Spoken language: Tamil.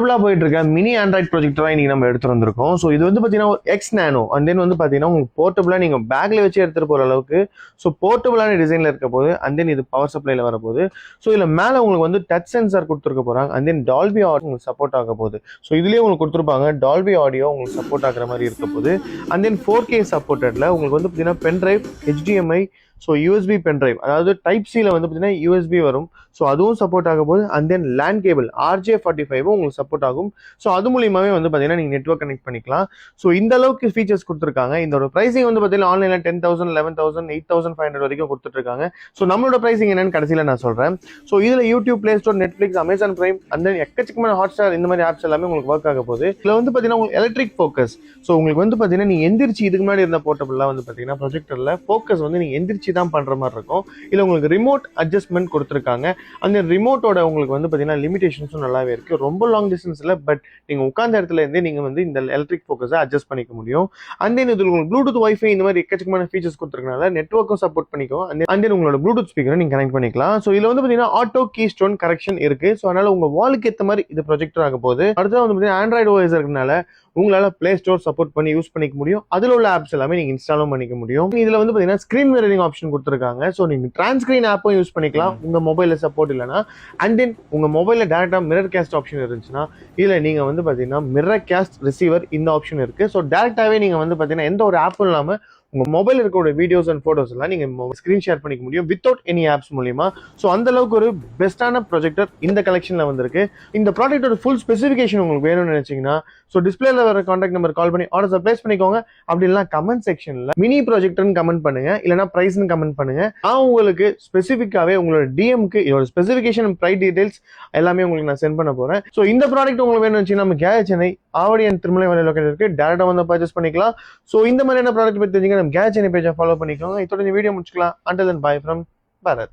போர்ட்டபிளா போயிட்டு இருக்க மினி ஆண்ட்ராய்ட் ப்ரொஜெக்டரா இன்னைக்கு நம்ம எடுத்து வந்திருக்கோம். ஸோ இது வந்து பாத்தீங்கன்னா எக்ஸ் நானோ அண்ட் தென் வந்து பாத்தீங்கன்னா உங்களுக்கு போர்ட்டபிளா நீங்க பேக்ல வச்சு எடுத்துட்டு போற அளவுக்கு ஸோ போர்ட்டபிளான டிசைன்ல இருக்க போது அண்ட் தென் இது பவர் சப்ளைல வர போது. ஸோ இதுல மேல உங்களுக்கு வந்து டச் சென்சார் கொடுத்துருக்க போறாங்க அண்ட் தென் டால்பி ஆடியோ உங்களுக்கு சப்போர்ட் ஆக போகுது. ஸோ இதுலயே உங்களுக்கு கொடுத்துருப்பாங்க டால்பி ஆடியோ உங்களுக்கு சப்போர்ட் ஆகிற மாதிரி இருக்க போது. அண்ட் தென் 4K சப்போர்ட்டட்ல உங்களுக்கு வந்து பாத்தீங்கன்னா pen drive, HDMI, so USB pen drive, அதாவது டைப் சியில் வந்து பார்த்தீங்கன்னா யூஎஸ்பி வரும். ஸோ அதுவும் சப்போர்ட் ஆக போகுது. And then land cable RJ45 உங்களுக்கு சப்போர்ட் ஆகும். ஸோ அது மூலியமாவே வந்து பார்த்தீங்கன்னா நீங்கள் நெட்வொர்க் கனெக்ட் பண்ணிக்கலாம். ஸோ இந்த அளவுக்கு ஃபீச்சர்ஸ் கொடுத்துருக்காங்க. இதோட பிரைசிங் வந்து பார்த்தீங்கன்னா ஆன்லைனில் 10,000, 11,000, 8,500 வரைக்கும் கொடுத்துட்ருக்காங்க. ஸோ நம்மளோட பிரைசிங் என்னன்னு கடைசியில் நான் சொல்கிறேன். ஸோ இதில் YouTube, play store, Netflix, Amazon prime and then எக்கச்சக்கமான ஹாட்ஸ்டார் இந்த மாதிரி ஆப்ஸ் எல்லாமே உங்களுக்கு ஒர்க் ஆக போகுது. இதில் வந்து பார்த்தீங்கன்னா உங்களுக்கு எலக்ட்ரிக் ஃபோக்கஸ். ஸோ உங்களுக்கு வந்து பார்த்தீங்கன்னா நீங்கள் எந்திரிச்சு இதுக்கு முன்னாடி இருந்த போர்ட்டபிள்லாம் வந்து பார்த்தீங்கன்னா ப்ரொஜெக்டரில் ஃபோக்கஸ் வந்து நீங்கள் எந்திரிச்சு தான் பண்ணுற மாதிரி இருக்கும். இல்ல உங்களுக்கு ரிமோட் அட்ஜஸ்ட்மெண்ட் கொடுத்துருக்காங்க. அந்த ரிமோட்டோட உங்களுக்கு வந்து பாத்தீங்கன்னா லிமிடேஷன்ஸும் நல்லாவே இருக்கு. ரொம்ப லாங் டிஸ்டன்ஸ் இல்ல, பட் நீங்க உட்கார்ந்த இடத்துல இருந்தே நீங்க வந்து இந்த எலக்ட்ரிக் ஃபோக்கஸை அட்ஜஸ்ட் பண்ணிக்க முடியும். அண்ட் தென் இதில் உங்களுக்கு ப்ளூடூத், வைஃபை இந்த மாதிரி எக்கச்சக்கமான ஃபீச்சர்ஸ் கொடுத்துருக்கனால நெட்வொர்க்கும் சப்போர்ட் பண்ணிக்கும். அண்ட் தென் உங்களோட ப்ளூடூத் ஸ்பீக்கரை நீங்க கனெக்ட் பண்ணிக்கலாம். ஸோ இதுல வந்து பாத்தீங்கன்னா ஆட்டோ கீ ஸ்டோன் கரெக்ஷன் இருக்கு. ஸோ அதனால உங்க வாலுக்கு ஏற்ற மாதிரி இது ப்ரொஜெக்டர் ஆக போகுது. அடுத்தது வந்து பாத்தீங்கன்னா ஆண்ட்ராய்டு OS இருக்கனால உங்களால பிளே ஸ்டோர் சப்போர்ட் பண்ணி யூஸ் பண்ணிக்க முடியும். அதுல உள்ள ஆப்ஸ் எல்லாமே நீங்க இன்ஸ்டாலும் பண்ணிக்க முடியும். இதுல வந்து பாத்தீங்கன்னா ஸ்கிரீன் மிரரிங் ஆப்ஷன் கொடுத்துருக்காங்க. ஸோ நீங்க டிரான்ஸ்கிரீன் ஆப்பும் யூஸ் பண்ணிக்கலாம் உங்க மொபைல்ல சப்போர்ட் இல்லைன்னா. அண்ட் தென் உங்க மொபைல்ல டேரக்டா மிரர் கேஸ்ட் ஆப்ஷன் இருந்துச்சுன்னா இதுல நீங்க வந்து பாத்தீங்கன்னா மிரர் கேஸ்ட் ரிசீவர் இந்த ஆப்ஷன் இருக்கு. ஸோ டேரக்டாவே நீங்க வந்து பாத்தீங்கன்னா எந்த ஒரு ஆப்பும் இல்லாம உங்க மொபைல் இருக்கக்கூடிய வீடியோஸ் அண்ட் போட்டோஸ் எல்லாம் நீங்க ஸ்கிரீன் ஷேர் பண்ணிக்க முடியும் வித்தவுட் எனி ஆப்ஸ் மூலியமா. ஸோ அந்த அளவுக்கு ஒரு பெஸ்டான ப்ரொஜெக்டர் இந்த கலெக்ஷன்ல வந்திருக்கு. இந்த ப்ராடக்டோட ஃபுல் ஸ்பெசிஃபிகேஷன் உங்களுக்கு வேணும்னு நினைச்சீங்கன்னா ஸோ டிஸ்பிளேல வர கான்டாக்ட் நம்பர் கால் பண்ணி ஆர்டர்ஸ் பிளேஸ் பண்ணிக்கோங்க. அப்படி இல்லைனா கமெண்ட் செக்ஷன்ல மினி ப்ரொஜெக்டர்னு கமெண்ட் பண்ணுங்க, இல்லைனா பிரைஸ்னு கமெண்ட் பண்ணுங்க. நான் உங்களுக்கு ஸ்பெசிஃபிக்காவே உங்களோட டிஎம்க்கு இதோட ஸ்பெசிஃபிகேஷன், பிரைஸ் டீடைல்ஸ் எல்லாமே உங்களுக்கு நான் சென்ட் பண்ண போறேன். ஸோ இந்த ப்ராடக்ட் உங்களுக்கு வேணும்னு வச்சுன்னா நம்ம கேஜ் சென்னை ஆவடி அண்ட் திருமலை வலை லொகேட் இருக்கு. டேரக்டா வந்து பர்ச்சேஸ் பண்ணிக்கலாம். ஸோ இந்த மாதிரியான ப்ராடக்ட் பத்தி தெரிஞ்சுக்க நம்ம கேஜ் சென்னை பேஜை ஃபாலோ பண்ணிக்கோங்க. இதோட இந்த வீடியோ முடிச்சுக்கலாம். Until then, bye from Bharat.